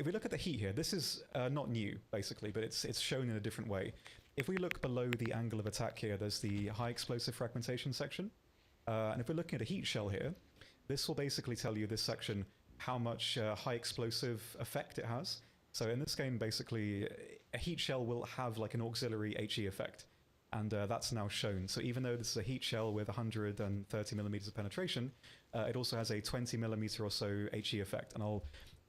if we look at the heat here, this is not new, basically, but it's shown in a different way. If we look below the angle of attack here, there's the high explosive fragmentation section. And if we're looking at a heat shell here, this will basically tell you, this section, how much high explosive effect it has. So in this game, basically, a heat shell will have like an auxiliary HE effect. And that's now shown. So even though this is a heat shell with 130 millimeters of penetration, it also has a 20 millimeter or so HE effect. And I'll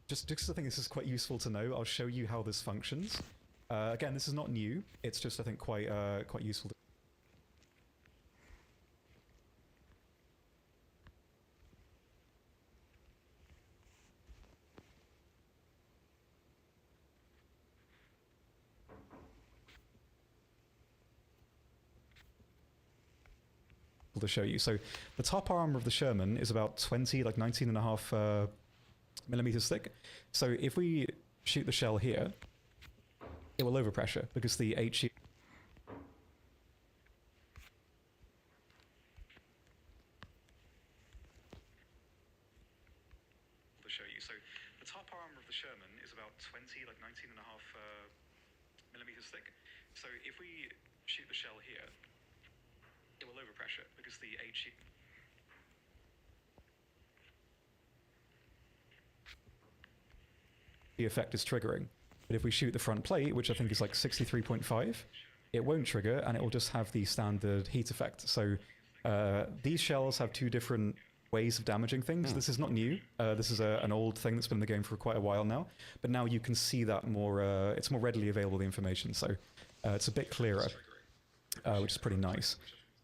just I think this is quite useful to know. I'll show you how this functions. Again, this is not new. It's just, I think, quite useful. To show you. So the top armor of the Sherman is about 20, like 19.5 millimeters thick. So if we shoot the shell here, it will overpressure because the HE to show you. So the top armor of the Sherman is about 20, like 19.5 millimeters thick. So if we shoot the shell here, it will overpressure because the HE the effect is triggering. But if we shoot the front plate, which I think is like 63.5, it won't trigger and it will just have the standard heat effect. So these shells have two different ways of damaging things. This is not new. This is an old thing that's been in the game for quite a while now. But now you can see that more, it's more readily available, the information. So it's a bit clearer, which is pretty nice.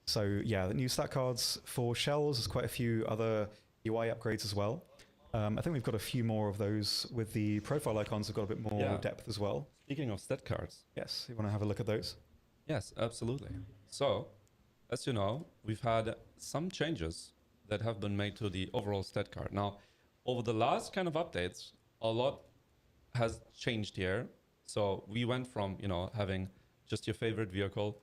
So yeah, the new stat cards for shells, there's quite a few other UI upgrades as well. I think we've got a few more of those with the profile icons. Have got a bit more depth as well. Speaking of stat cards. Yes, you want to have a look at those? Yes, absolutely. So, as you know, we've had some changes that have been made to the overall stat card. Now, over the last kind of updates, a lot has changed here. So we went from, having just your favorite vehicle,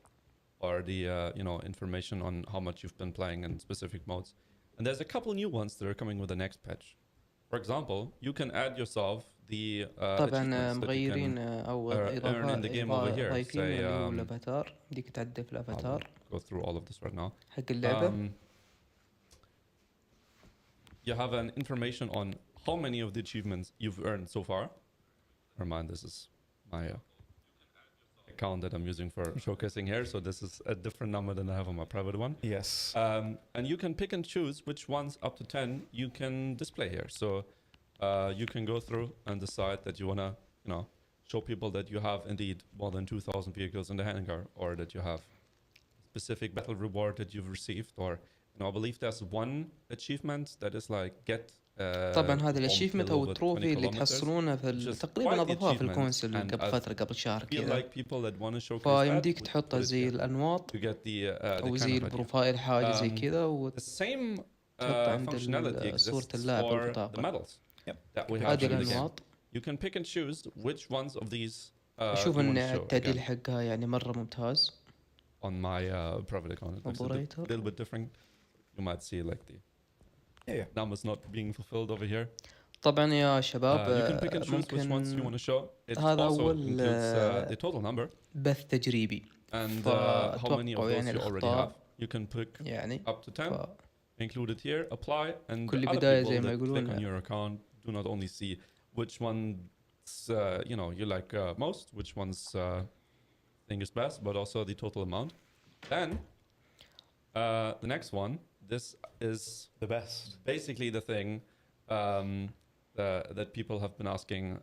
or the information on how much you've been playing in specific modes. And there's a couple new ones that are coming with the next patch. For example, you can add yourself the طبعا مغيرين او earn in the game over here. ضايفين Say, اللي هو الافاتار بدك تعدل في الافاتار go through all of this right now. حق اللعبة. You have an information on how many of the achievements you've earned so far. Remind, this is my account that I'm using for showcasing here, so this is a different number than I have on my private one. Yes. And you can pick and choose which ones up to 10 you can display here. So you can go through and decide that you want to, show people that you have indeed more than 2,000 vehicles in the hangar, or that you have specific battle reward that you've received, or I believe there's one achievement that is like get طبعا هذا الاشيفمنت او التروفي اللي تحصلونه في تقريبا اضافوها في الكونسل قبل فتره قبل شهر كذا فيمديك تحطها زي الانواط او زي البروفايل حاجه زي كذا وتحط عند صوره اللاعب والبطاقه. هذه الانواط you can pick and choose which ones of these اشوف ان التعديل حقها يعني مره ممتاز. On my private account it looks a little bit different. You might see like the numbers not being fulfilled over here. طبعا يا شباب you can pick and choose which ones you want to show. It هذا also أول includes the total number بث تجريبي and how many of those you already have. You can pick up to 10 included here, apply, and كل other بداية people زي ما that يقولون click on your account do not only see which ones you like most, which ones think is best, but also the total amount. Then the next one, this is the best. Basically the thing that people have been asking.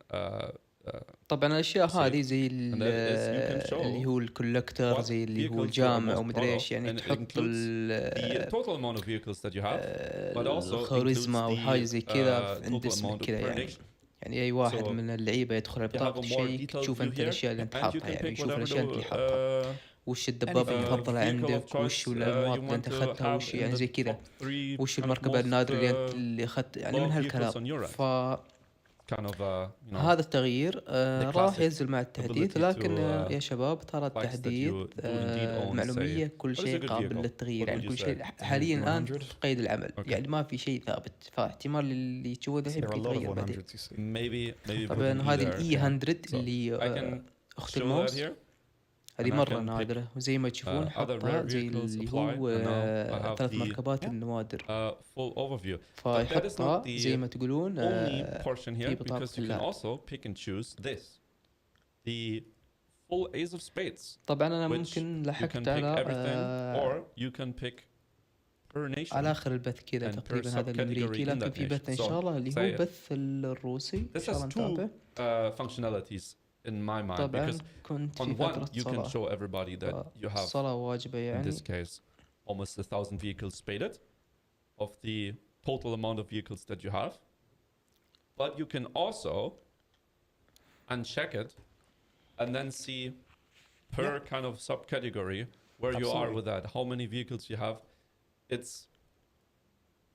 طبعا الاشياء هذه زي اللي هو الكولكتر زي اللي هو الجامع ومدري ايش يعني تحط الخوارزمة او حاجه زي كذا عند اسمك كذا يعني اي واحد من اللعيبه يدخل بطاقه تشيك تشوف انت الاشياء اللي انت حاطها يعني يشوف الاشياء اللي حاطها وش الدبابة المفضلة عندك وش الأنواط اللي أنت أخذتها وش يعني زي كذا وش المركبة النادرة اللي أخذت يعني من هالكلام kind of هذا التغيير راح classic ينزل مع التحديث، ability لكن to يا شباب ترى bikes that التحديث you do indeed own, معلومية، say, كل what is a شيء good قابل vehicle? للتغيير، What يعني would you كل say? شيء حاليا الآن 100. في قيد العمل، Okay. يعني ما في شيء ثابت، فاحتمال اللي تشوفه الحين There are a ممكن lot of يتغير بعدين. 100s you see. maybe طبعا put an E هذه there. الإي 100 So I اللي can أخت show that الماوس، here. هذه and I مرة can pick, نادرة، وزي ما تشوفون other حطها rare زي vehicles اللي apply, هو and now I have 3 the مركبات Yeah. النوادر، full overview. But that is not فيحطها زي the ما تقولون only portion في here, بطاقة because you can اللاعب. also pick and choose this, the full ace of spades, طبعا أنا which ممكن you can لحقت pick على everything, or you can pick per nation. على آخر البث كذا and per تقريبا هذا الأمريكي، subcategory in لكن that في بث إن nation. شاء So الله اللي هو say بث الروسي إن this شاء الله has نتابع. two functionalities in my mind, طبعا because كنت on في one فترة you can صلاة، show everybody that you have, الصلاة واجبة in this يعني. case, almost 1,000 vehicles spaded of the total amount of vehicles that you have. But you can also uncheck it and then see per kind of subcategory where you are Absolutely. with that, how many vehicles you have. It's,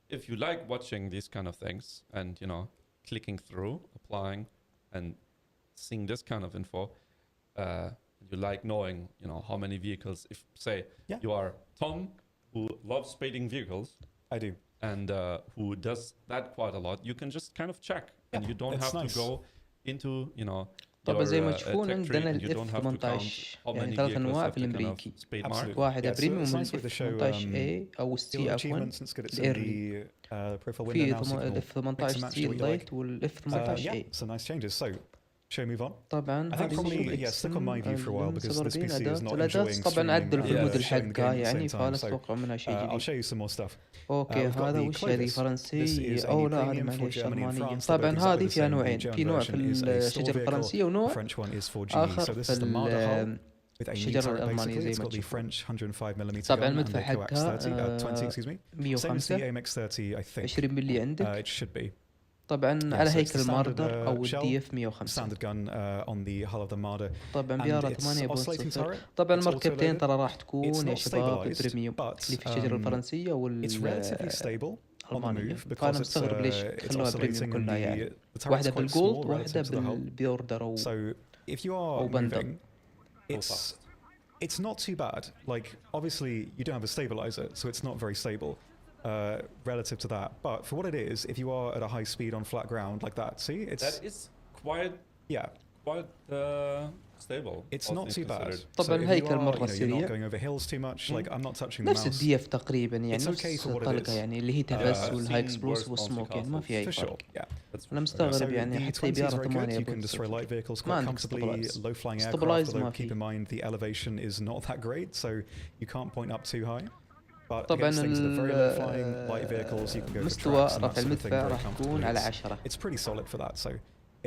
if you like watching these kind of things and, you know, clicking through, applying and seeing this kind of info, you like knowing, you know, how many vehicles, if say Yeah. you are Tom who loves spading vehicles I do. and who does that quite a lot, you can just kind of check and you don't it's have nice. to go into, you know, طبعا زي ما your, تشوفون tech tree, عندنا and you الاف don't have to count 18 how يعني many 3 vehicles انواع have في to kind of الامريكي، spade mark. Absolutely. واحدة Yeah, so بريميوم it's من nice way to اف show 18 A او your السي عفوا achievements. It's good. It's in الإيرلي. the profile window في now, so you can all الاف mix 18 and match سي to what you like. لايت والاف 18 Yeah, A. so nice changes. So, shall we move on? طبعا I think هذه probably stick on my view for a while because this PC is not enjoying طبعا عدلوا في Yeah. الموديل showing the game حقه at the يعني، same time. فلا So تتوقع منها شيء I'll جديد. show you some more stuff. اوكي we've got هذا the وش هذه Clovis. This فرنسي؟ is a او new لا هذه premium for معليش Germany and المانيه. France. They طبعا look exactly هذه the فيها same. The نوعين، German في نوع في version is a store الشجره vehicle. الفرنسيه The ونوع French one is for GE. اخر So this في is the Marder hull with a new الشجره turret الالمانيه basically. زي It's ما got the تشوفون. French 105 mm طبعا gun and المدفع the coax 20 excuse me. Same as the 105 AMX 30 I think. 20 ملي عندك. It should be. طبعا Yeah, على so it's هيكل the standard, الماردر او shell, الدي اف 105. standard gun on the hull of the Marder. طبعا And بيارة it's oscillating 8.0. turret. طبعا It's المركبتين auto-loaded. ترى راح It's تكون يا not شباب stabilized, بريميوم but اللي في الشجره الفرنسيه it's relatively stable on the والالمانيه. move فانا because it's مستغرب ليش it's خلوها بريميوم oscillating and كلها يعني، the turret's واحده quite بالجولد small واحده relative to the hull. بالبيوردر او So if you أو are بندر. moving, it's not too bad. Like obviously you don't have a stabilizer, so it's not very stable relative to that. But for what it is, if you are at a high speed on flat ground like that, see, it's That is quite yeah, stable. it's all not things too bad. considered. طبعا So if you الهيكل are, مرة you're not سريع. going over hills too much. Like I'm not touching the نفس mouse. الدي اف تقريبا يعني، It's okay نفس for what it الطلقه is. يعني اللي هي I've تفس seen والهاي worse اكسبلوسيف bouncy والسموك يعني ما في اي For sure, فرق. yeah. That's انا So مستغرب يعني the حتى 20 is بيارة very good. You can 8.0 destroy light vehicles ما quite عندك comfortably. stabilize. Low flying aircraft, Stabilize although ما keep في. in mind the elevation is not that great, so you can't point up too high. But طبعا against things that are very low flying light vehicles, you can go for مستوى tracks and that رفع sort of thing المدفع very راح يكون comfortably. على It's- 10. It's pretty solid for that. So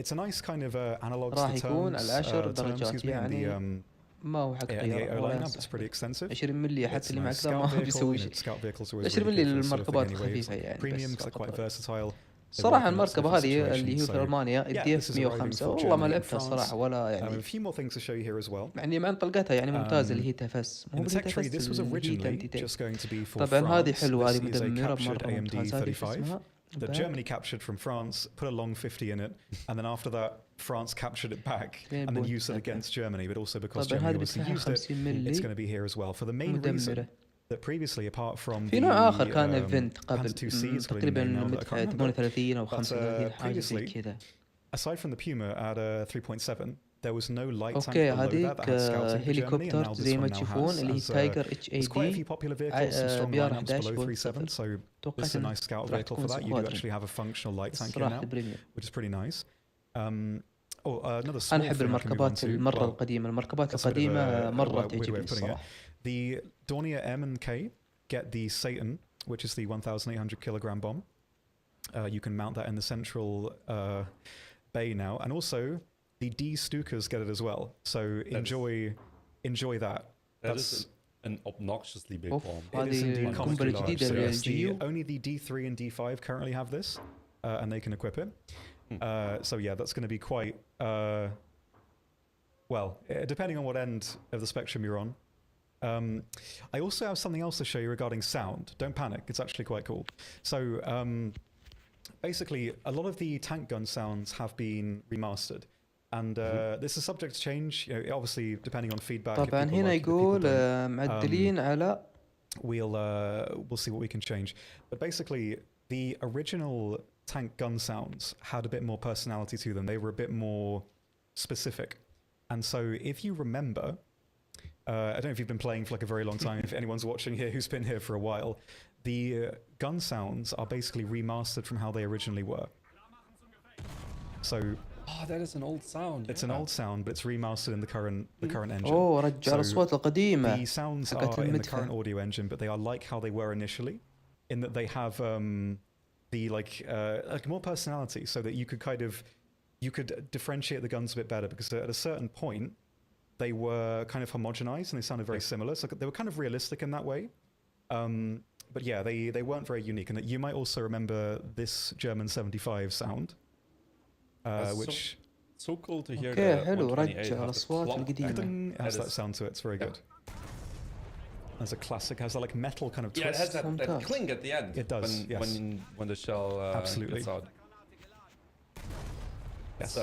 it's a nice kind of analog to راح the يكون terms, على 10 terms, excuse درجات me, in يعني the ما هو حق in the طيارة 8 ولا lineup. It's ينصح. pretty extensive. 20 ملي It's حتى اللي a مع nice كذا scout ما vehicle. بيسوي You know, شيء. scout vehicles are always 20 really ملي good for sort of thing للمركبات anyway. خفيفة It's يعني premium بس because they're quite فقط. versatile. They work صراحة in lots of المركبة different هذه اللي هي situations. في So ألمانيا yeah, الدي this اف is arriving 105 for والله ما Germany and لعبتها France. الصراحة ولا a يعني، few more things to show you here as well. يعني مع طلقتها يعني ممتازة اللي هي تفس. In مو the اللي tech tree, this was تفس اللي هي originally تنتي. just going to be for طبعا هذه France. حلوة، هذه This is a مدمرة captured مرة AMD ممتازة. هذه 35 اسمها that Germany captured from France, put a long 50 in it, and then after that, France captured it back and then used it against Germany. But also because طبعا Germany هذه obviously بدفعها used it, 50 it's going ملي to be here as well. For the main reason مدمرة. that previously, apart from في the نوع آخر كان ايفنت قبل Panther 2C, it's got a تقريبا name now that I مدفع can't remember. 38 أو But, 35 حاجة زي previously, كذا. aside from the Puma at 3.7, there was no light tank اوكي below that هذيك that had scouting for Germany, and now هليكوبتر this زي ما one now تشوفون has. اللي هي As, تايجر اتش اي there's quite a دي few popular vehicles, some strong بيار lineups below 11.0. 3.7, so this توقعت is a إن nice scout راح vehicle for تكون that. You do سكوادرون actually have a functional light tank in صراحة now, بريميوم. which is pretty nice. Another small أنا أحب thing I can move on المركبات to. المرة Well, القديمة، المركبات that's a bit of القديمة a مرة weird way تعجبني of putting it. الصراحة. The Dornier M and K get the Satan, which is the 1,800 kilogram bomb. You can mount that in the central bay now, and also the D Stukers get it as well. So enjoy that. That is an obnoxiously big أوف bomb. It is indeed هذه القنبلة comically large. الجديدة So yes, للجيو. only the D3 and D5 currently have this, and they can equip it. So yeah, that's going to be quite well, depending on what end of the spectrum you're on. I also have something else to show you regarding sound. Don't panic, it's actually quite cool. So basically, a lot of the tank gun sounds have been remastered. And this is subject to change, obviously depending on feedback. طبعا هنا يقول معدلين على we'll see what we can change. But basically, the original tank gun sounds had a bit more personality to them. They were a bit more specific. And so if you remember, I don't know if you've been playing for like a very long time, if anyone's watching here who's been here for a while, the gun sounds are basically remastered from how they originally were. So that is an old sound. It's an old sound, but it's remastered in the current engine. رجع الأصوات القديمة. The sounds are in the current audio engine, but they are like how they were initially, in that they have the like more personality, so that you could differentiate the guns a bit better, because at a certain point they were kind of homogenized and they sounded very similar, so they were kind of realistic in that way. But yeah, they weren't very unique, and that you might also remember this German 75 sound, which so cool to hear. حلو رجع الأصوات القديمة. It has that sound to it. It's very good. As a classic, has that like metal kind of twist. Yeah, it has that cling at the end. It does. When the shell absolutely gets out. Yes.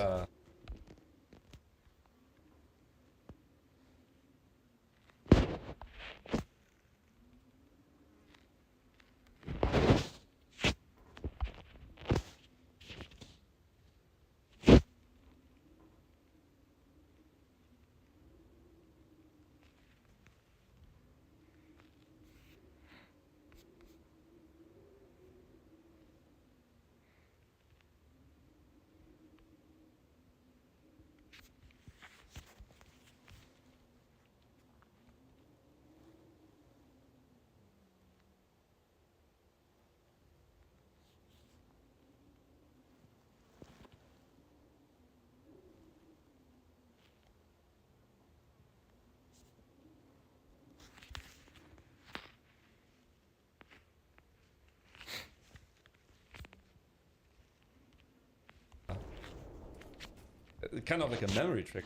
Kind of like a memory trick.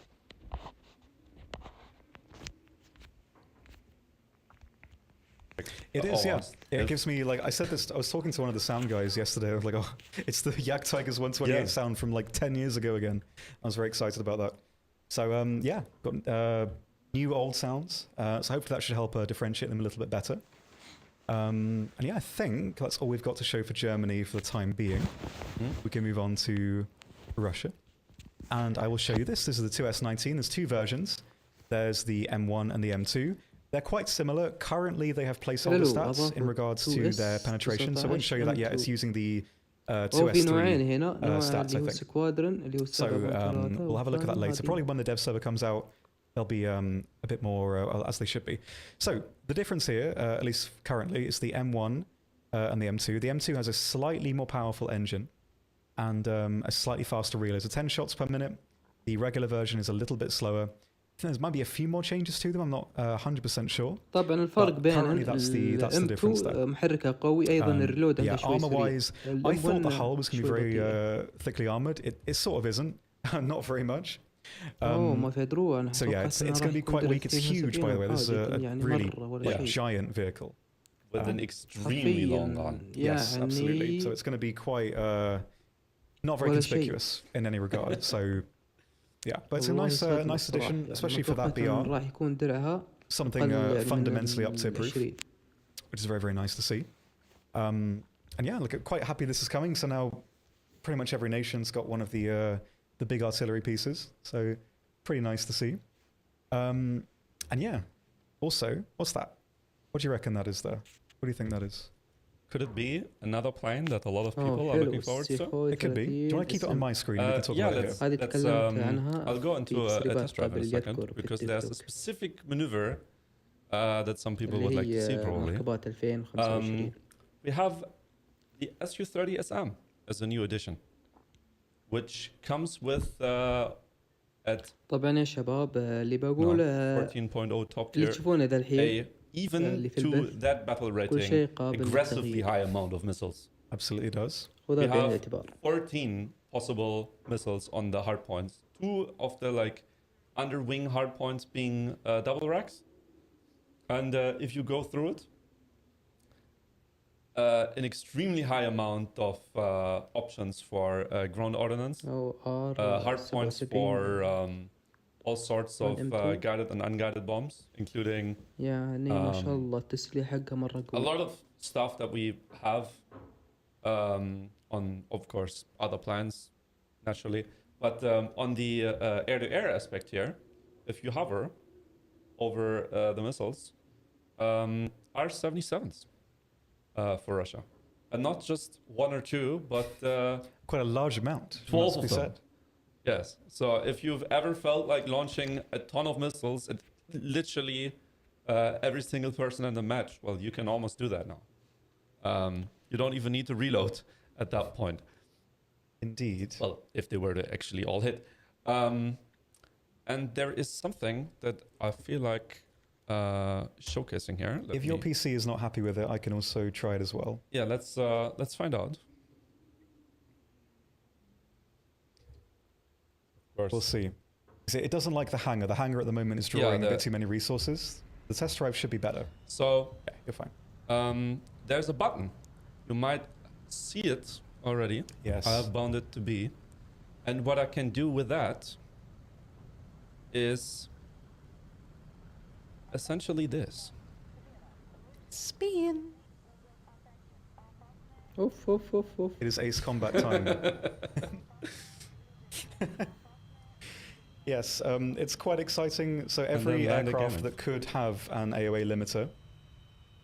It is, yeah. It gives me, like, I said this, I was talking to one of the sound guys yesterday. I was like, oh, it's the Yak Tigers 128 sound from like 10 years ago again. I was very excited about that. So, yeah, got new old sounds. So hopefully that should help differentiate them a little bit better. And yeah, I think that's all we've got to show for Germany for the time being. We can move on to Russia. And I will show you this. This is the 2S19. There's two versions. There's the M1 and the M2. They're quite similar. Currently, they have placeholder stats in regards to their penetration. So I won't show you that yet. It's using the 2S3 stats, I think. So we'll have a look at that later. Probably when the dev server comes out, they'll be a bit more as they should be. So the difference here, at least currently, is the M1 and the M2. The M2 has a slightly more powerful engine and a slightly faster reel. It's 10 shots per minute. The regular version is a little bit slower. I think there might be a few more changes to them. I'm not 100% sure. طبعا الفرق بين that's the difference there. محركها قوي أيضا الريلود عنده شوي armor wise, I thought the hull was going to be very thickly armored. It sort of isn't. Not very much. ما في دروع. So yeah, it's going to be quite weak. It's huge, by the way. This is a really giant vehicle. With an extremely long arm. Yes, absolutely. So it's going to be quite not very conspicuous in any regard. So yeah, but it's a nice addition, especially for that BR. Something fundamentally up-tier-proof, which is very, very nice to see. And yeah, look, quite happy this is coming. So now pretty much every nation's got one of the big artillery pieces. So pretty nice to see. And yeah, also, what's that? What do you reckon that is there? What do you think that is? Could it be another plane that a lot of people are looking forward to? It could be. Do you want to keep it on my screen? We can talk about it here. I'll go into a test drive in a second, because there's a specific maneuver that some people would like to see probably. We have the Su-30 SM as a new addition, which comes with at طبعا يا شباب اللي بقول 14.0 top tier, اللي تشوفونه ذا الحين even to that battle rating, aggressively high amount of missiles. Absolutely does. We have 14 possible missiles on the hardpoints. 2 of the like underwing hardpoints being double racks. And if you go through it, an extremely high amount of options for ground ordnance, hard points for all sorts of guided and unguided bombs, including يعني ما شاء الله التسليح حقها مرة a قوي. lot of stuff that we have on, of course, other plans, naturally. But on the air-to-air aspect here, if you hover over the missiles, are 77s for Russia. And not just one or two, but quite a large amount. 12 of them. Yes. So if you've ever felt like launching a ton of missiles, it literally every single person in the match, well, you can almost do that now. You don't even need to reload at that point. Indeed. Well, if they were to actually all hit. And there is something that I feel like showcasing here. If your PC is not happy with it, I can also try it as well. Yeah, let's find out. Of course. We'll see. It doesn't like the hanger. The hanger at the moment is drawing a bit too many resources. The test drive should be better. So yeah, you're fine. There's a button. You might see it already. Yes. I have bound it to be. And what I can do with that is essentially this. Spin. Oof, oof, oof, oof. It is Ace Combat time. Yes, it's quite exciting. So every aircraft that could have an AOA limiter,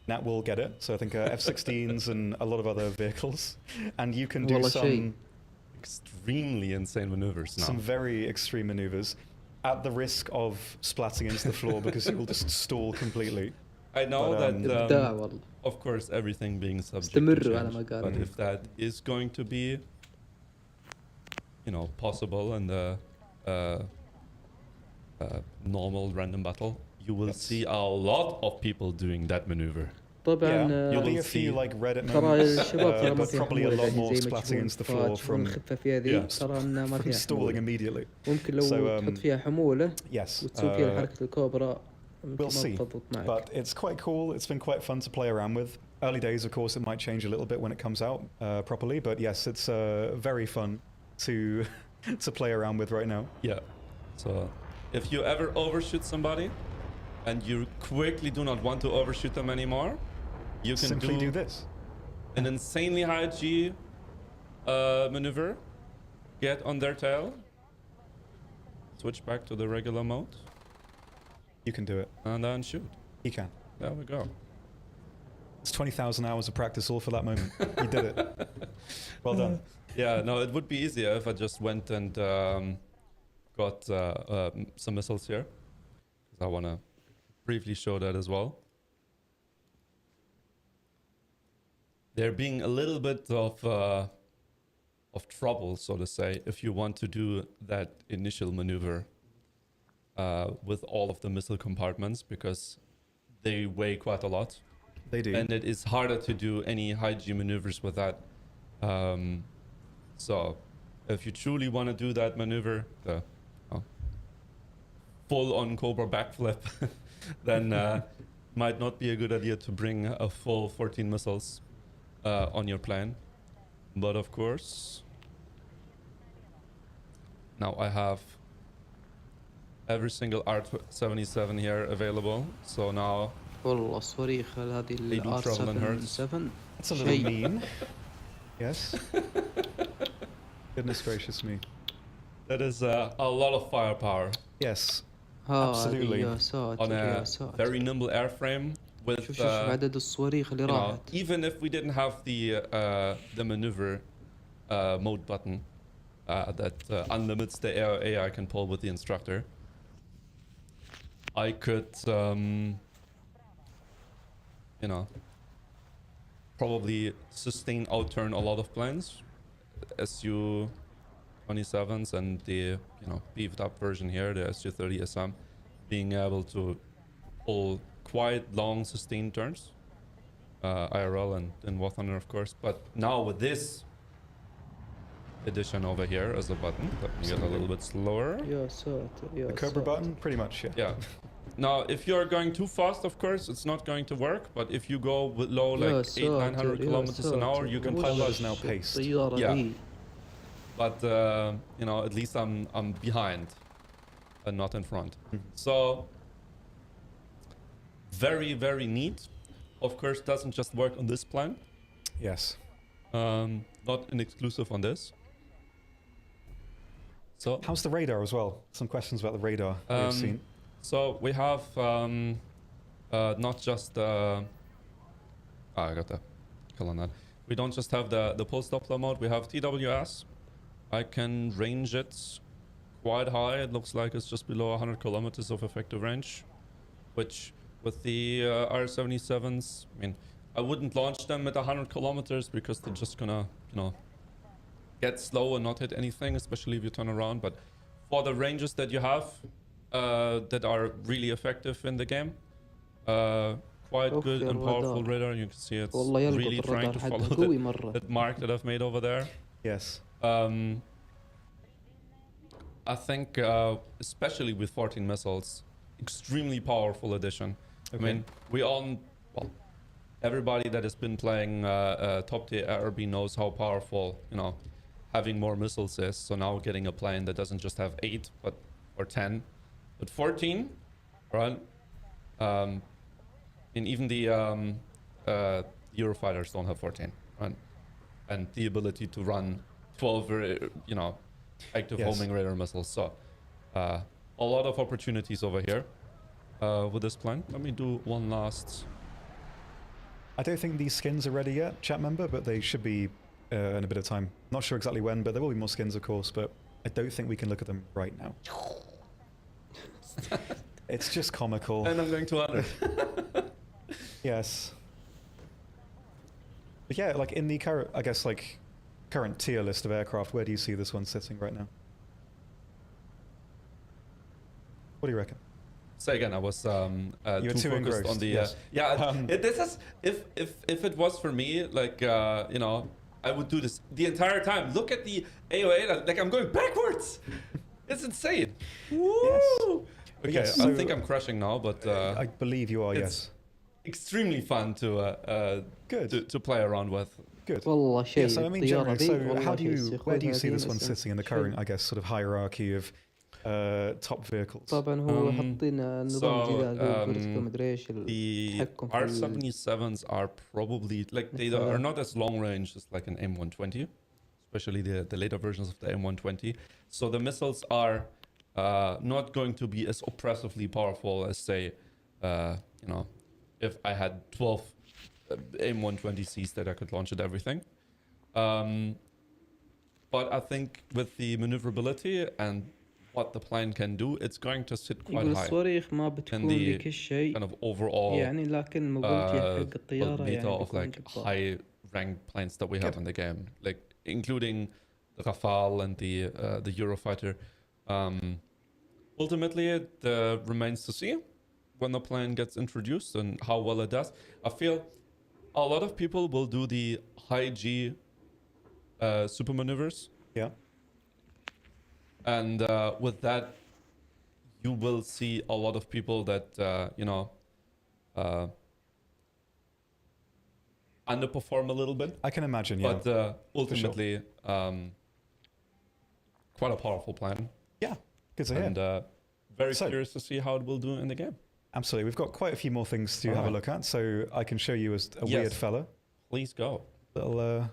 Nat will get it. So I think F-16s and a lot of other vehicles. And you can do some extremely insane maneuvers now. Some very extreme maneuvers at the risk of splatting into the floor because you will just stall completely. I know that, of course, everything being subject to change, but if that is going to be, you know, possible in the normal random battle, you will see a lot of people doing that maneuver. طبعا you'll be a few like Reddit moments, but probably a lot more splatting into the floor from stalling immediately. ممكن لو تحط فيها حمولة وتسوي فيها حركة الكوبرا. We'll see, but it's quite cool. It's been quite fun to play around with. Early days, of course, it might change a little bit when it comes out properly, but yes, it's very fun to play around with right now. Yeah. So if you ever overshoot somebody and you quickly do not want to overshoot them anymore, you can simply do this. An insanely high G maneuver, get on their tail, switch back to the regular mode. You can do it. And then shoot. He can. There we go. It's 20,000 hours of practice all for that moment. You did it. Well done. Yeah, no, it would be easier if I just went and got some missiles here. Because I want to briefly show that as well. There being a little bit of trouble, so to say, if you want to do that initial maneuver with all of the missile compartments, because they weigh quite a lot. They do. And it is harder to do any high G maneuvers with that. So if you truly want to do that maneuver, the full-on Cobra backflip, then might not be a good idea to bring a full 14 missiles on your plane. But of course, now I have every single R77 here available. So now والله الصواريخ هذه ال R77 That's a little mean. Yes. Goodness gracious me. That is a lot of firepower. Yes. Absolutely. On a very nimble airframe with شوف عدد الصواريخ اللي راحت. Even if we didn't have the maneuver mode button that unlimits the AOA I can pull with the instructor, I could you know, probably sustain outturn a lot of planes, Su-27s and the beefed up version here, the Su-30 SM, being able to pull quite long sustained turns, IRL and warthunder of course. But now with this addition over here as a button, let me get a little bit slower. يا ساتر يا The Cobra button, pretty much, yeah. Yeah. Now, if you're going too fast, of course, it's not going to work. But if you go with low, like 800-900 kilometers an hour, you can Compiler push. is now paced. Yeah. But you know, at least I'm behind and not in front. So very, very neat. Of course, doesn't just work on this plan. Yes. Not an exclusive on this. So how's the radar as well? Some questions about the radar we've seen. So we have not just I got the kill on that. We don't just have the pulse Doppler mode. We have TWS. I can range it quite high. It looks like it's just below 100 kilometers of effective range, which with the R77s, I mean, I wouldn't launch them at 100 kilometers because they're just gonna, you know, get slow and not hit anything, especially if you turn around. But for the ranges that you have that are really effective in the game, quite good and powerful radar. You can see it's really trying to follow that mark that I've made over there. Yes. I think especially with 14 missiles, extremely powerful addition. Okay. I mean, everybody that has been playing top tier RB knows how powerful, you know, having more missiles is. So now getting a plane that doesn't just have 8 or 10, but 14, right? And even the Eurofighters don't have 14, right? And the ability to run 12, you know, active homing radar missiles. So a lot of opportunities over here with this plan. Let me do one last. I don't think these skins are ready yet, chat member, but they should be in a bit of time. Not sure exactly when, but there will be more skins, of course, but I don't think we can look at them right now. It's just comical. And I'm going to 100. Yes. But yeah, like in the current, I guess, like current tier list of aircraft, where do you see this one sitting right now? What do you reckon? Say again, I was too focused on the this is if it was for me, like you know, I would do this the entire time. Look at the AO8, like I'm going backwards. It's insane. Woo! Yes. Okay, Yes, so I think I'm crashing now, but I believe you are. It's yes. extremely fun to Good. to play around with. Good. والله شيء Yeah, so I mean, الطيارة generally, ذي so والله how do شيء you, السيخوذ where do you see هذه this one أصلاً sitting in the شيء. current, I guess, sort of hierarchy of top vehicles? طبعا هو حاطين نظام جديد والفيرتيكال مدري ايش The التحكم في R77s are probably like they are not as long range as like an M120, especially the later versions of the M120. So the missiles are not going to be as oppressively powerful as say, you know, if I had 12 M120Cs that I could launch at everything. But I think with the maneuverability and what the plane can do, it's going to sit quite يقول high. الصواريخ ما بتكون ذيك الشيء Kind of overall يعني لكن mobility حق الطيارة beta يعني of بيكون like جبار. high ranked planes that we have in the game, like including the Rafale and the Eurofighter. Ultimately, it remains to see when the plane gets introduced and how well it does. I feel a lot of people will do the high G super maneuvers. Yeah. And with that, you will see a lot of people that, you know, underperform a little bit. I can imagine, yeah. But ultimately, quite a powerful plan. Yeah, good to hear. And very curious to see how it will do in the game. Absolutely. We've got quite a few more things to have a look at, so I can show you as a weird fella. Please go. Little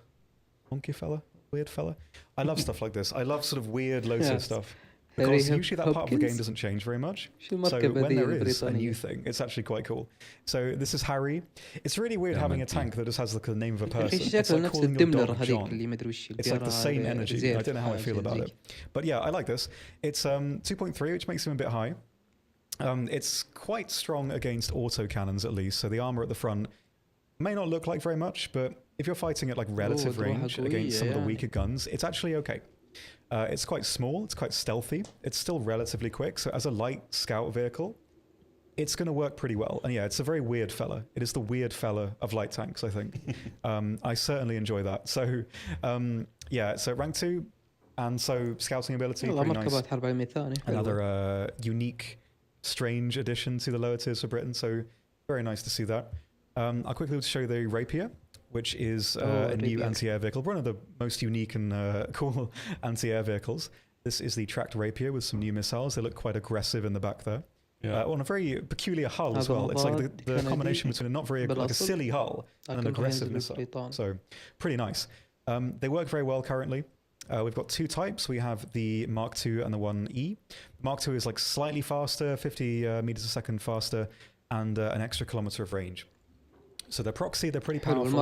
monkey fella, weird fella. I love stuff like this. I love sort of weird Lotus stuff. Because usually that part of the game doesn't change very much. So when there is a new thing, it's actually quite cool. So this is Harry. It's really weird having a tank that just has like the name of a person. It's like calling your dog John. It's like the same energy. I don't know how I feel about it. But yeah, I like this. It's 2.3, which makes him a bit high. It's quite strong against auto cannons at least. So the armor at the front may not look like very much, but if you're fighting at like relative range against some of the weaker guns, it's actually okay. It's quite small, it's quite stealthy, it's still relatively quick, so as a light scout vehicle, it's going to work pretty well. And yeah, it's a very weird fella. It is the weird fella of light tanks, I think. I certainly enjoy that. So yeah, so rank 2, and so scouting ability, pretty nice. Another unique strange addition to the lower tiers for Britain. So very nice to see that. I'll quickly show you the Rapier, which is a new anti-air vehicle, one of the most unique and cool anti-air vehicles. This is the tracked Rapier with some new missiles. They look quite aggressive in the back there. Yeah. On a very peculiar hull as well. It's like the combination between a not very like a silly hull and an aggressive missile. So pretty nice. They work very well currently. We've got two types. We have the Mark II and the 1E. Mark II is like slightly faster, 50 meters a second faster, and an extra kilometer of range. So they're proxy, they're pretty powerful.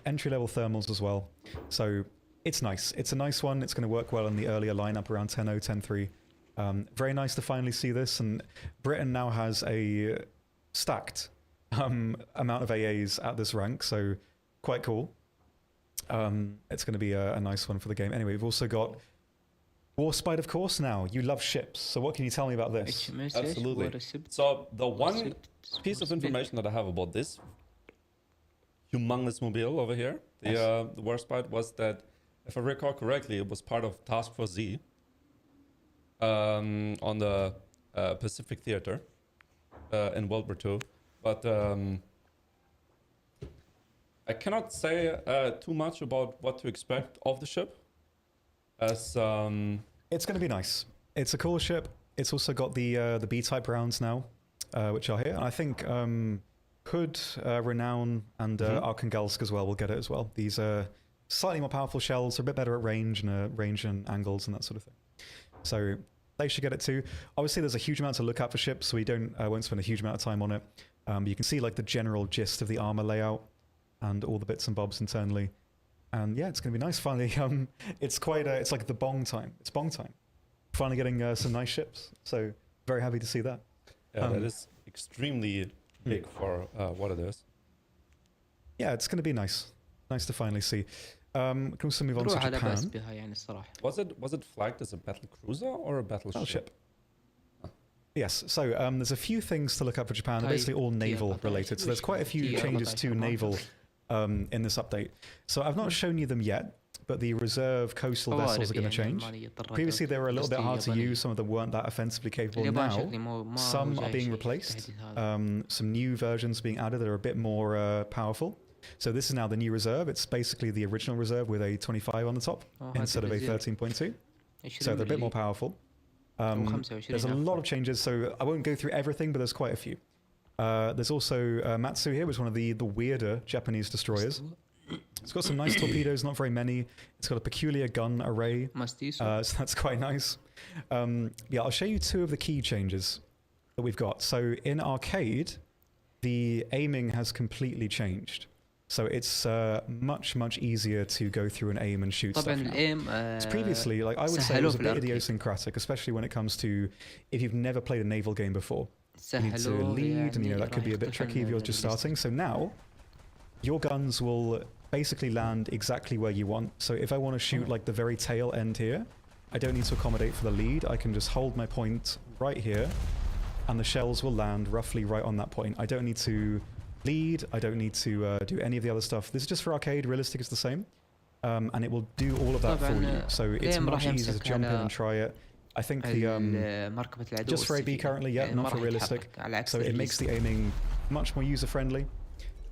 Entry-level thermals as well. So it's nice. It's a nice one. It's going to work well in the earlier lineup around 10.0, 10.3. Very nice to finally see this. And Britain now has a stacked amount of AAs at this rank, so quite cool. It's going to be a nice one for the game. Anyway, we've also got Warspite, of course, now. You love ships, so what can you tell me about this? Absolutely. So the one piece of information that I have about this humongous mobile over here, the Warspite, was that, if I recall correctly, it was part of Task Force Z on the Pacific Theater in World War II. But I cannot say too much about what to expect of the ship. As it's going to be nice. It's a cool ship. It's also got the B-type rounds now, which are here. And I think Hood, Renown, and Arkangelsk as well will get it as well. These are slightly more powerful shells. They're a bit better at range and angles and that sort of thing. So they should get it too. Obviously, there's a huge amount to look at for ships, so we won't spend a huge amount of time on it. But you can see like the general gist of the armor layout and all the bits and bobs internally. And yeah, it's going to be nice finally. It's quite it's like the bong time. It's bong time. Finally getting some nice ships. So very happy to see that. Yeah, that is extremely big for what it is. Yeah, it's going to be nice. Nice to finally see. We can also move on to Japan. Was it flagged as a battle cruiser or a battleship? Yes, so there's a few things to look up for Japan. They're basically all naval related. So there's quite a few changes to naval in this update. So I've not shown you them yet, but the reserve coastal vessels are going to change. Previously they were a little bit hard to use. Some of them weren't that offensively capable. Now some are being replaced. Some new versions being added that are a bit more powerful. So this is now the new reserve. It's basically the original reserve with a 25 on the top instead of a 13.2. So they're a bit more powerful. There's a lot of changes, so I won't go through everything, but there's quite a few. There's also Matsu here, which is one of the weirder Japanese destroyers. It's got some nice torpedoes, not very many. It's got a peculiar gun array, so that's quite nice. Yeah, I'll show you two of the key changes that we've got. So in arcade, the aiming has completely changed. So it's much easier to go through and aim and shoot stuff now. It's previously, like I would say, it was a bit idiosyncratic, especially when it comes to if you've never played a naval game before. You need to lead, and that could be a bit tricky if you're just starting. So now, your guns will basically land exactly where you want. So if I want to shoot like the very tail end here, I don't need to accommodate for the lead. I can just hold my point right here, and the shells will land roughly right on that point. I don't need to lead, I don't need to do any of the other stuff. This is just for arcade. Realistic is the same, and it will do all of that for you. So it's much easier to jump in and try it. I think the just for AB currently, not for realistic. So it makes the aiming much more user friendly,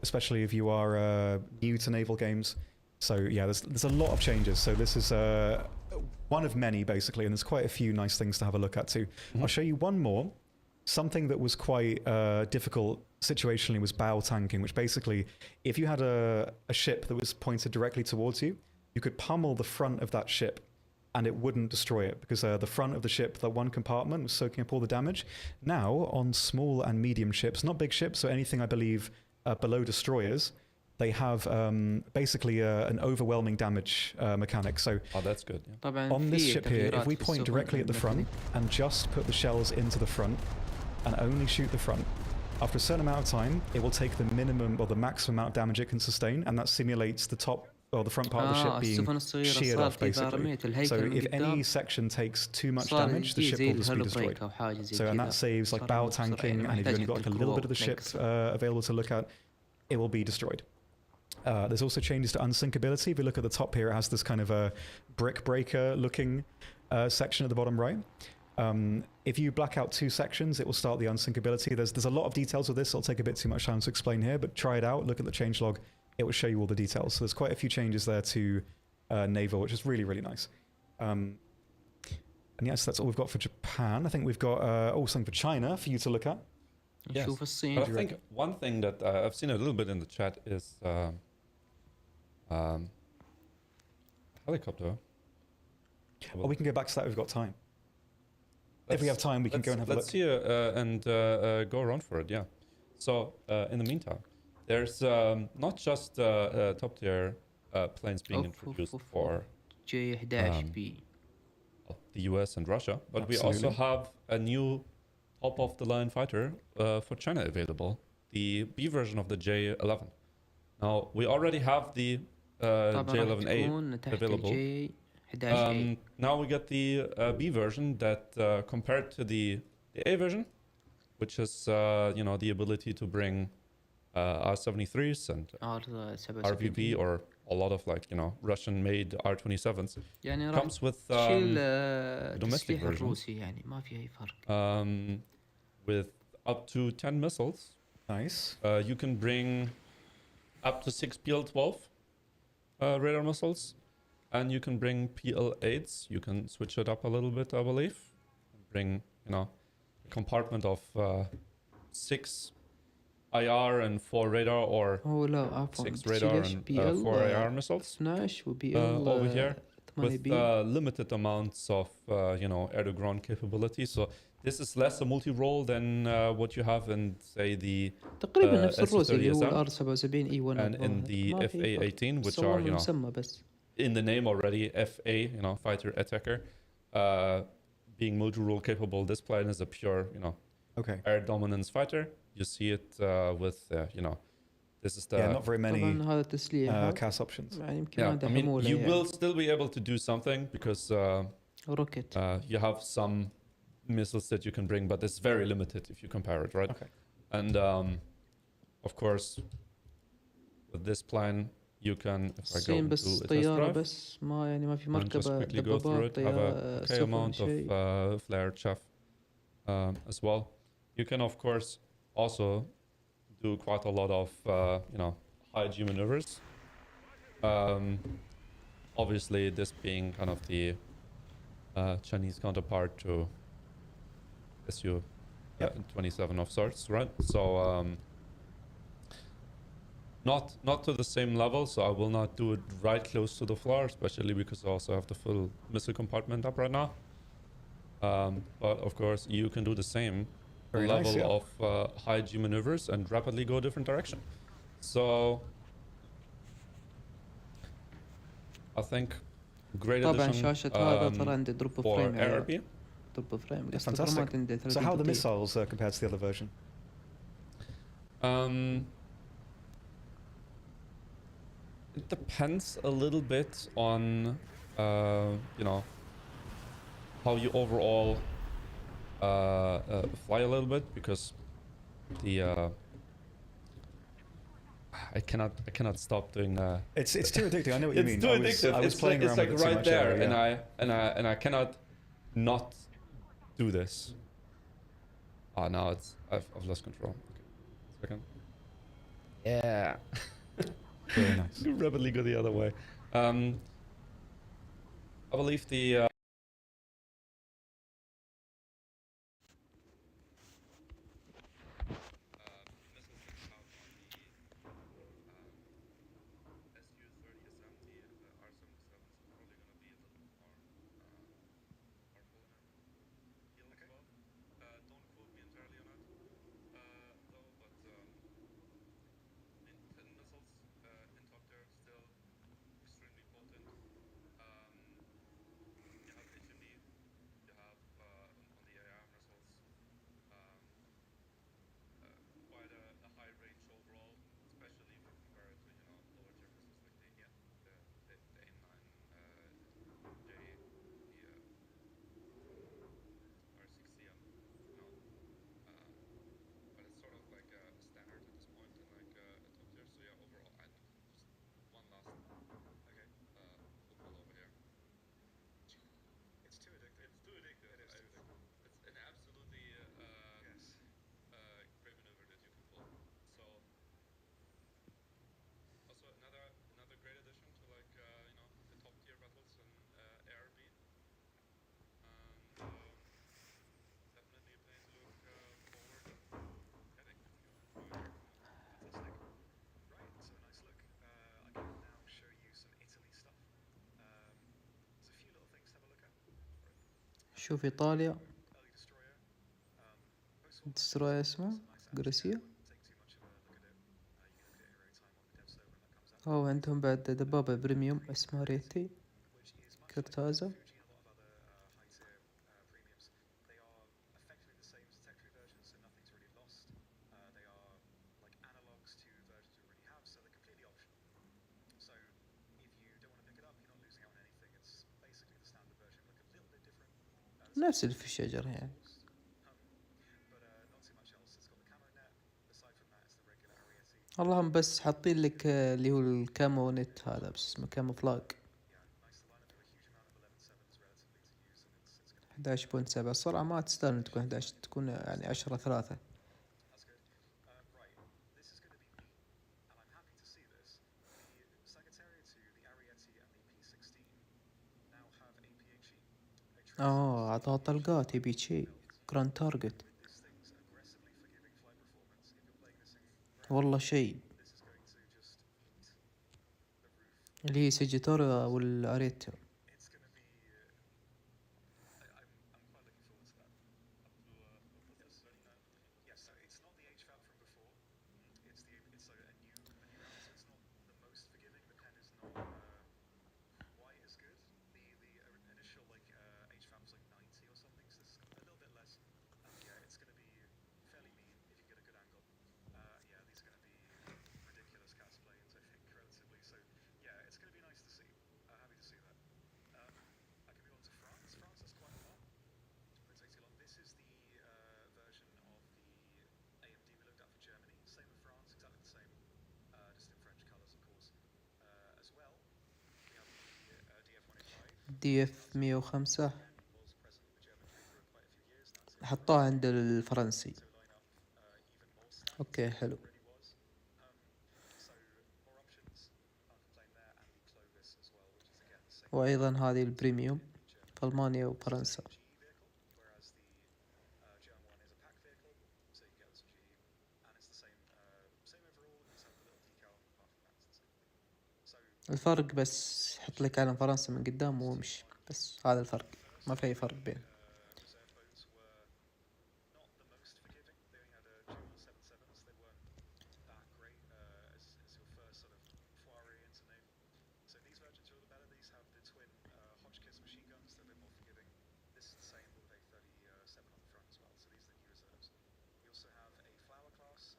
especially if you are new to naval games. So yeah, there's a lot of changes. So this is one of many basically, and there's quite a few nice things to have a look at too. I'll show you one more. Something that was quite difficult situationally was bow tanking, which basically, if you had a ship that was pointed directly towards you, you could pummel the front of that ship and it wouldn't destroy it because the front of the ship, that one compartment, was soaking up all the damage. Now, on small and medium ships, not big ships, so anything I believe below destroyers, they have basically an overwhelming damage mechanic. So that's good. Yeah. On this ship here, if we point directly at the front and just put the shells into the front and only shoot the front, after a certain amount of time, it will take the minimum or the maximum amount of damage it can sustain, and that simulates the top or the front part of the ship being sheared off, basically. So if any section takes too much damage, the ship will just be destroyed. So and that saves like bow tanking, and if you've only got like a little bit of the ship available to look at, it will be destroyed. There's also changes to unsinkability. If you look at the top here, it has this kind of a brick breaker looking section at the bottom right. If you black out 2 sections, it will start the unsinkability. There's a lot of details of this. It'll take a bit too much time to explain here, but try it out. Look at the changelog. It will show you all the details. So there's quite a few changes there to naval, which is really, really nice. And yes, that's all we've got for Japan. I think we've got something for China for you to look at. Yes. But I think one thing that I've seen a little bit in the chat is helicopter. Oh, we can go back to that if we've got time. If we have time, we can go and have a look. Let's see and go around for it, yeah. So, in the meantime, there's not just top-tier planes being introduced for J11B. The US and Russia, but we also have a new top-of-the-line fighter for China available, the B version of the J11. Now, we already have the J11A available. Now we get the B version that compared to the A version, which is the ability to bring R-73s and RVB or a lot of Russian-made R-27s. Comes with domestic version with up to 10 missiles. Nice. You can bring up to 6 PL-12 radar missiles. And you can bring PL-8s. You can switch it up a little bit, I believe. Bring, a compartment of 6 IR and 4 radar, or 6 radar and 4 IR missiles. Over here with limited amounts of, air-to-ground capability. So this is less a multi-role than what you have in, say, the S-30SM and in the FA-18, which are, in the name already, FA, fighter attacker, being multi-role capable. This plane is a pure, air dominance fighter. You see it with, this is the... Yeah, not very many CAS options. Yeah, I mean, you will still be able to do something because you have some missiles that you can bring, but it's very limited if you compare it, right? Okay. And, of course, with this plane, you can, if I go into a test drive, and just quickly go through it, have a okay amount of flare chaff as well. You can, of course, also do quite a lot of, high G maneuvers. Obviously, this being kind of the Chinese counterpart to Su-27 of sorts, right? So, not to the same level, so I will not do it right close to the floor, especially because I also have the full missile compartment up right now. But of course, you can do the same level of high G maneuvers and rapidly go a different direction. So I think great addition for ARB. Fantastic. So how are the missiles compared to the other version? It depends a little bit on, how you overall fly a little bit, because the I cannot stop doing. It's too addictive. I know what you mean. It's too addictive. I was playing around with it right much there, earlier, and I cannot not do this. Ah, now I've lost control. Okay. Second. Yeah. Very nice. You rapidly go the other way. I believe the شوف إيطاليا دستروير اسمه غريسيا. أو عندهم بعد دبابة بريميوم اسمها ريتي كرتازا. نفس اللي في الشجرة يعني. اللهم بس حاطين لك اللي هو الكامو نت هذا بس اسمه كامو فلاج 11.7. الصراحة ما تستاهل تكون 11، تكون يعني 10/3. عطاها طلقات يبي شي جراند تارجت والله شيء. اللي هي سيجيتورا والاريتا. DF 105 حطوها عند الفرنسي. اوكي حلو. وايضا هذه البريميوم في المانيا وفرنسا. الفرق بس حط لك علم فرنسا من قدام وامشي، بس هذا الفرق، ما في اي فرق بين.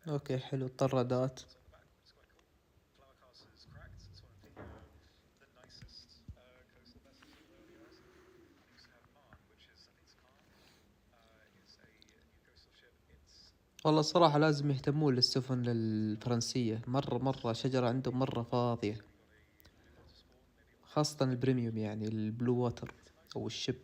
اوكي حلو. الطرادات والله صراحة لازم يهتمون للسفن الفرنسية، مرة شجرة عندهم مرة فاضية، خاصة البريميوم يعني البلو واتر أو الشب.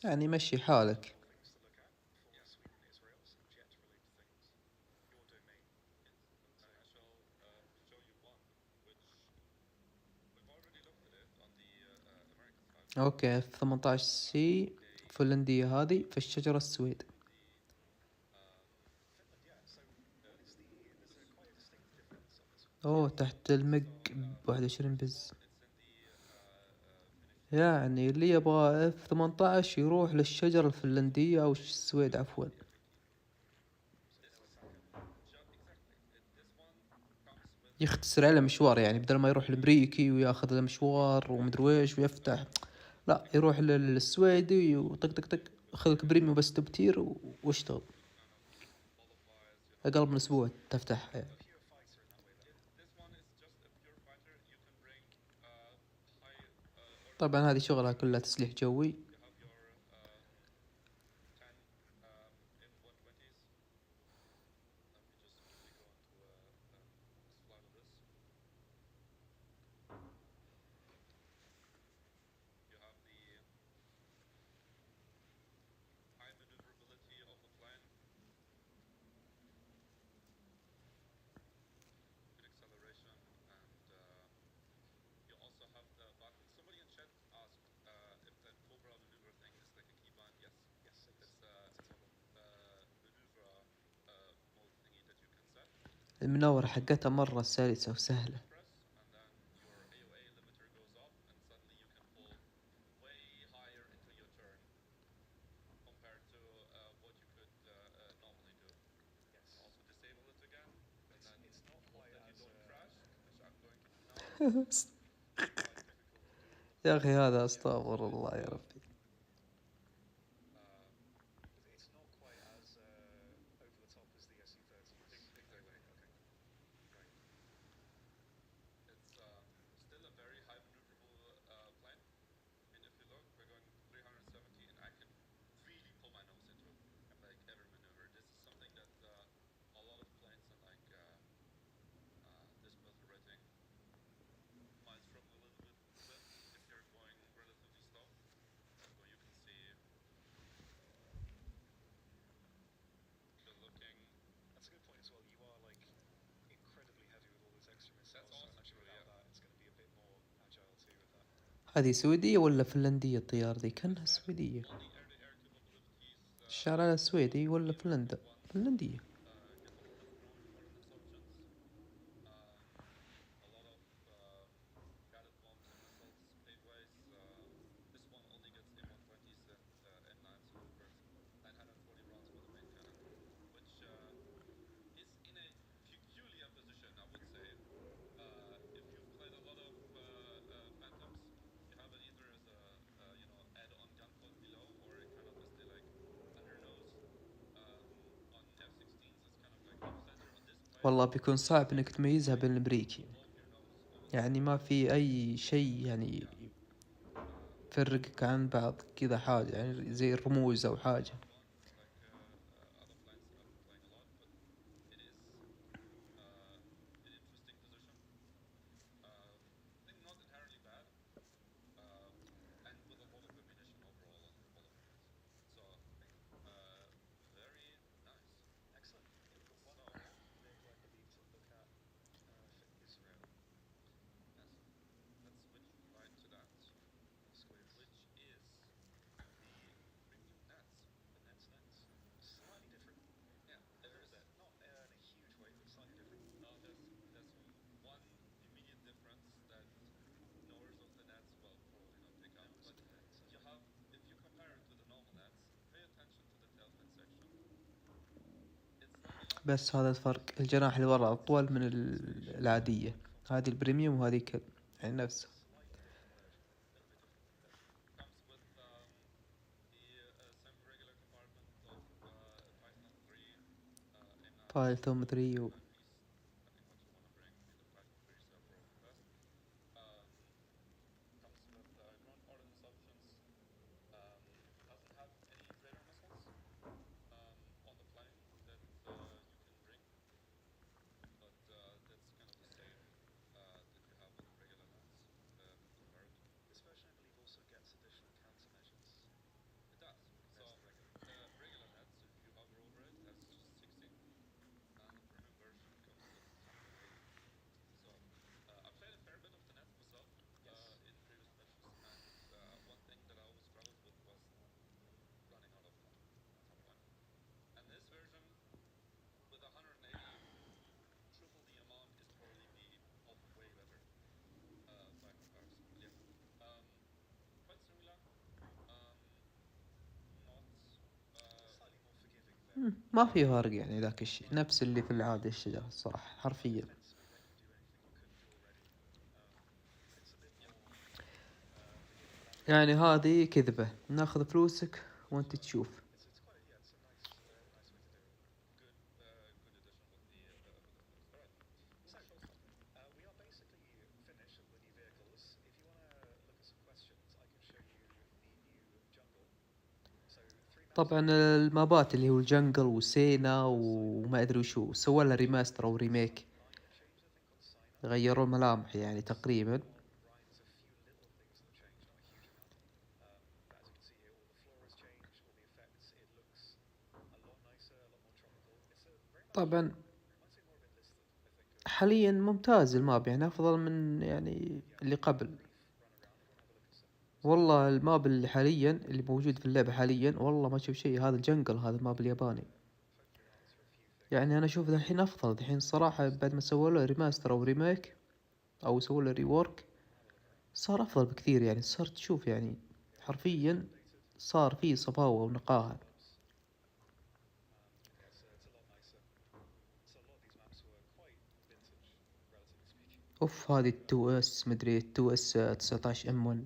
يعني مشي حالك. اوكي 18 سي فنلندية هذه في الشجرة السويد. اوه تحت المج 21 بز. يعني اللي يبغى F18 يروح للشجرة الفنلندية أو السويد عفوا. يختصر عليه مشوار، يعني بدل ما يروح الأمريكي وياخذ له مشوار ومدري ويش ويفتح، لا يروح للسويدي وطق طق طق خذك بريميوم بس تبتير واشتغل. أقل من أسبوع تفتح يعني. طبعا هذه شغلها كلها تسليح جوي. المناورة حقتها مرة سلسة وسهلة. يا أخي هذا أستغفر الله يا ربي. هذه سويدية ولا فنلندية الطيارة دي؟ كانها سويدية. الشارع السويدي ولا فنلندا؟ فنلندية. والله بيكون صعب انك تميزها بين الامريكي، يعني ما في اي شيء يعني يفرقك عن بعض كذا حاجة، يعني زي الرموز او حاجة. بس هذا الفرق، الجناح اللي ورا أطول من العادية، هذه البريميوم وهذه يعني نفسها. بايثون 3 ما في فرق يعني، ذاك الشيء نفس اللي في العادة الشجرة الصراحة حرفيا. يعني هذه كذبة، ناخذ فلوسك وانت تشوف. طبعا المابات اللي هو الجنجل وسينا وما ادري وشو، سووا لها ريماستر او ريميك، غيروا الملامح يعني تقريبا. طبعا حاليا ممتاز الماب، يعني افضل من يعني اللي قبل. والله الماب اللي حاليا اللي موجود في اللعبة حاليا والله ما تشوف شيء، هذا الجنجل، هذا الماب الياباني. يعني انا اشوف الحين افضل الحين صراحة بعد ما سووا له ريماستر او ريميك او سووا له ريورك صار افضل بكثير. يعني صار تشوف يعني حرفيا صار فيه صفاوة ونقاهة. اوف هذه التو اس مدري التو اس 19 ام 1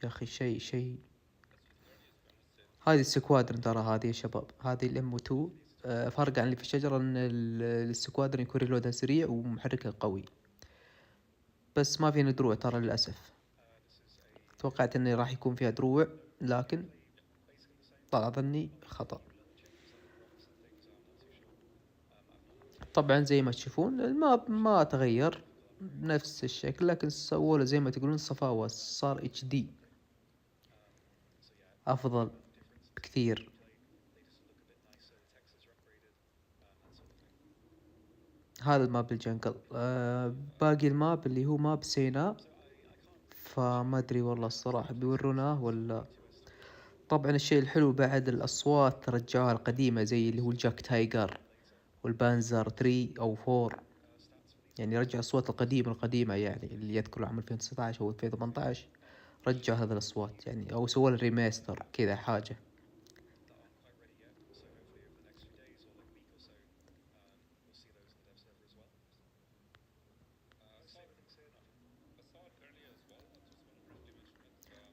يا اخي شيء. هذه السكوادرن ترى هذه يا شباب هذه الام 2 فرق عن اللي في الشجرة ان السكوادرن يكون ريلودها سريع ومحركها قوي بس ما فينا دروع ترى للأسف. توقعت اني راح يكون فيها دروع لكن طلع ظني خطأ. طبعا زي ما تشوفون الماب ما تغير بنفس الشكل لكن سووا له زي ما تقولون صفاوة صار اتش دي افضل بكثير. هذا الماب الجنقل باقي الماب اللي هو ماب سيناء فما ادري والله الصراحة بيوروناه ولا. طبعا الشيء الحلو بعد الاصوات رجعوها القديمة زي اللي هو الجاك تايجر والبانزر 3 او 4 يعني رجع الاصوات القديمة يعني اللي يذكر عام 2019 او 2018 رجع هذا الاصوات يعني او سووا له ريماستر كذا حاجة.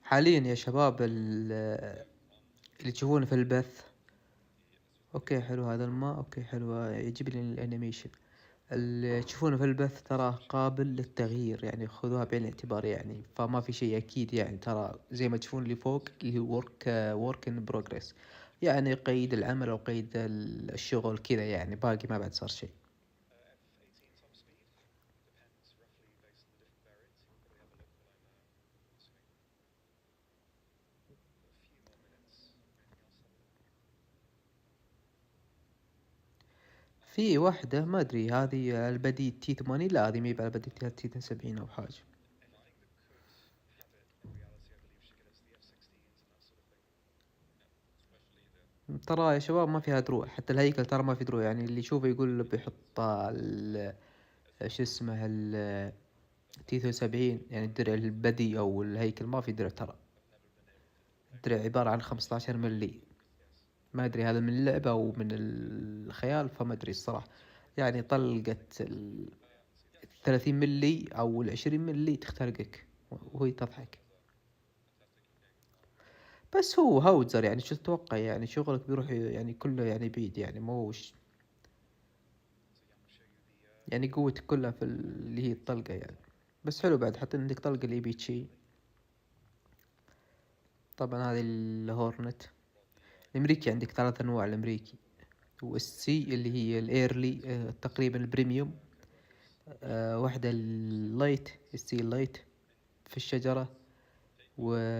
حاليا يا شباب اللي تشوفونه في البث اوكي حلو هذا الماء اوكي حلو يعجبني الانيميشن اللي تشوفونه في البث ترى قابل للتغيير يعني خذوها بعين الاعتبار يعني فما في شيء اكيد يعني ترى زي ما تشوفون اللي فوق اللي هو work in progress يعني قيد العمل او قيد الشغل كذا يعني باقي ما بعد صار شيء. في واحدة ما ادري هذه البدي تي 80 لا هذه مي على بدي تي 70 او حاجة. ترى يا شباب ما فيها دروع حتى الهيكل ترى ما في دروع يعني اللي يشوفه يقول بيحط شو اسمه تي 70 يعني الدرع البدي او الهيكل ما في درع ترى الدرع عبارة عن 15 ملي ما ادري هذا من اللعبة او من الخيال فما ادري الصراحة يعني طلقة 30 ملي او 20 ملي تخترقك وهي تضحك. بس هو هاوزر يعني شو تتوقع يعني شغلك بيروح يعني كله يعني بعيد يعني موش يعني قوتك كلها في اللي هي الطلقة يعني. بس حلو بعد حتى عندك طلقة اللي بيتشي. طبعا هذه الهورنت الامريكي عندك 3 انواع الامريكي والسي اللي هي الايرلي تقريبا البريميوم واحدة اللايت السي اللايت في الشجرة والاي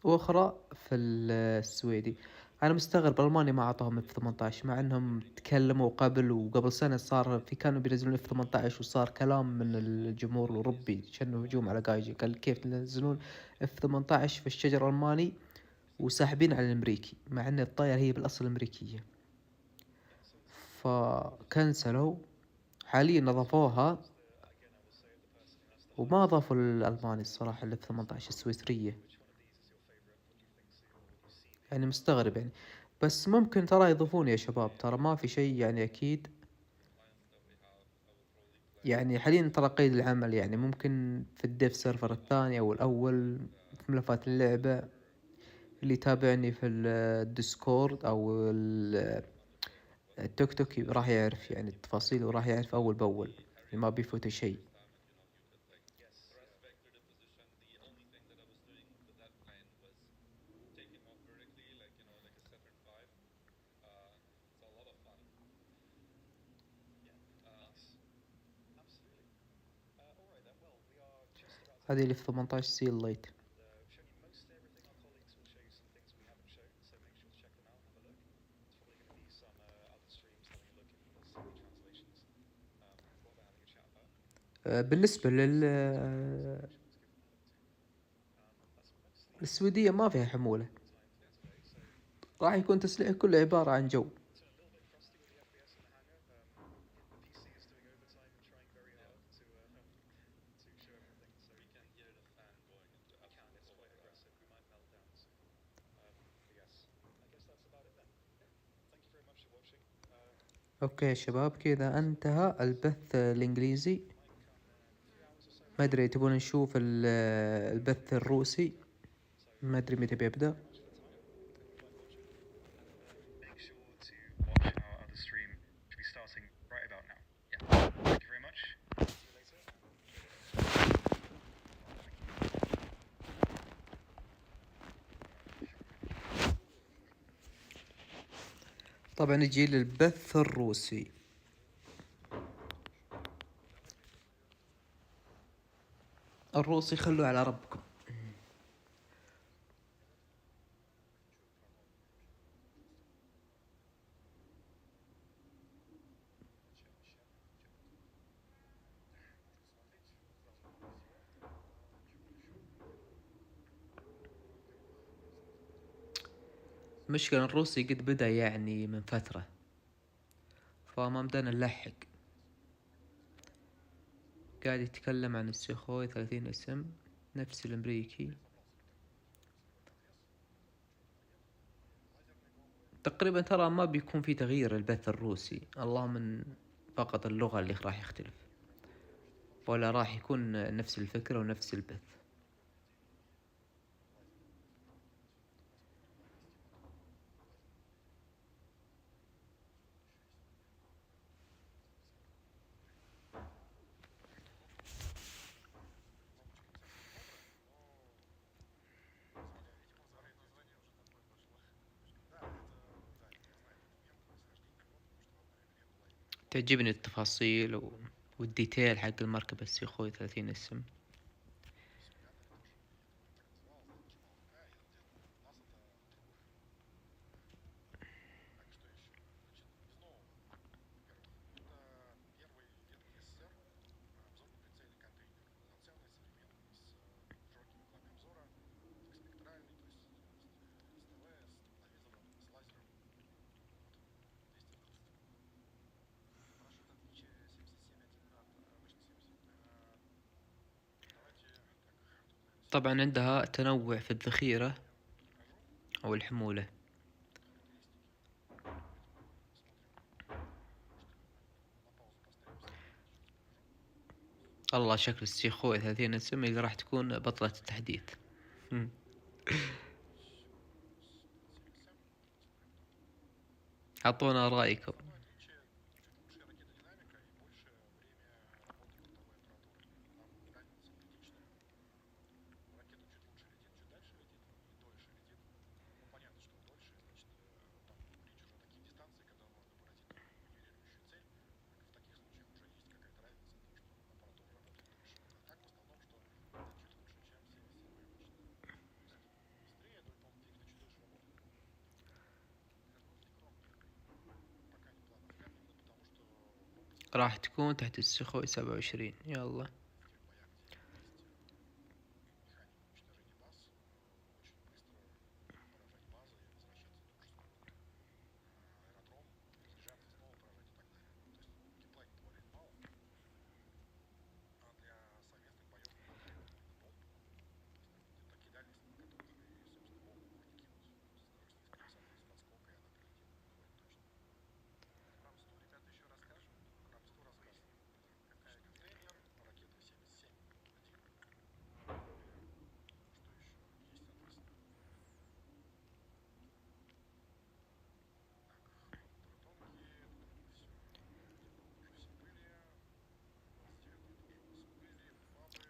واخرى في السويدي. انا مستغرب المانيا ما اعطاهم اف 18 مع انهم تكلموا قبل وقبل سنة صار في كانوا بينزلون اف 18 وصار كلام من الجمهور الاوروبي شنو هجوم على جايجي قال كيف تنزلون اف 18 في الشجر الالماني وساحبين على الامريكي مع ان الطائرة هي بالاصل امريكية فكنسلوا. حاليا نظفوها وما اضافوا الالماني الصراحة الاف 18 السويسرية يعني مستغرب يعني بس ممكن ترى يضيفون يا شباب ترى ما في شيء يعني أكيد يعني حاليا ترى قيد العمل يعني ممكن في الديف سيرفر الثاني أو الأول في ملفات اللعبة اللي يتابعني في الديسكورد أو التوك توك راح يعرف يعني التفاصيل وراح يعرف أول بأول ما بيفوت شيء. هذه اللي في 18 سيل لايت. بالنسبة للسويدية ما فيها حمولة راح يكون تسليح كله عبارة عن جو. اوكي يا شباب، كذا انتهى البث الانجليزي. ما ادري تبون نشوف البث الروسي؟ ما ادري متى بيبدأ. طبعا نجي للبث الروسي. الروسي خلوه على ربكم. مشكلة الروسي قد بدأ يعني من فترة، فما بدنا نلحق. قاعد يتكلم عن السيخوي 30 اسم نفس الامريكي تقريبا. ترى ما بيكون في تغيير البث الروسي، اللهم من فقط اللغة اللي راح يختلف، ولا راح يكون نفس الفكرة ونفس البث. تعجبني التفاصيل والديتيل حق المركبة السيخوي 30 اسم. طبعا عندها تنوع في الذخيرة أو الحمولة. الله، شكل السيخوي 30 اسم اللي راح تكون بطلة التحديث. أعطونا رأيكم. راح تكون تحت السيخوي 27. يلا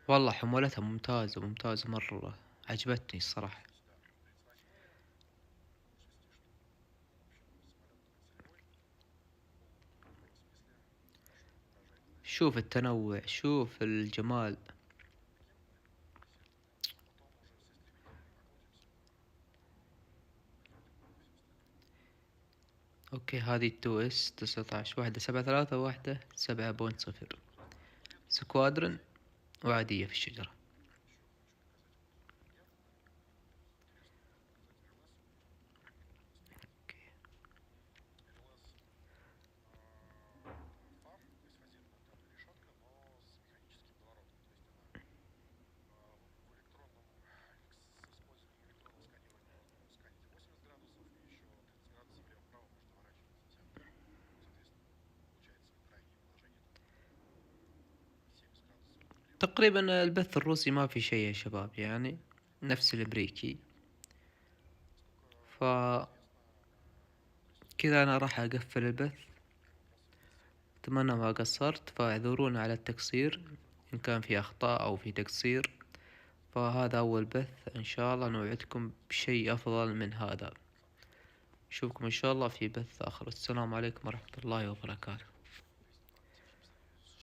والله حمولتها ممتازة ممتازة مرة، عجبتني الصراحة. شوف التنوع، شوف الجمال. اوكي، هذه 2S 19، واحدة 7.3 وواحدة 7.0 سكوادرن وعادية في الشجرة. تقريبا البث الروسي ما في شيء يا شباب، يعني نفس الامريكي. ف كذا انا راح اقفل البث. اتمنى ما قصرت، فاعذرونا على التقصير ان كان في اخطاء او في تقصير. فهذا اول بث، ان شاء الله نوعدكم بشيء افضل من هذا. نشوفكم ان شاء الله في بث اخر. السلام عليكم ورحمة الله وبركاته.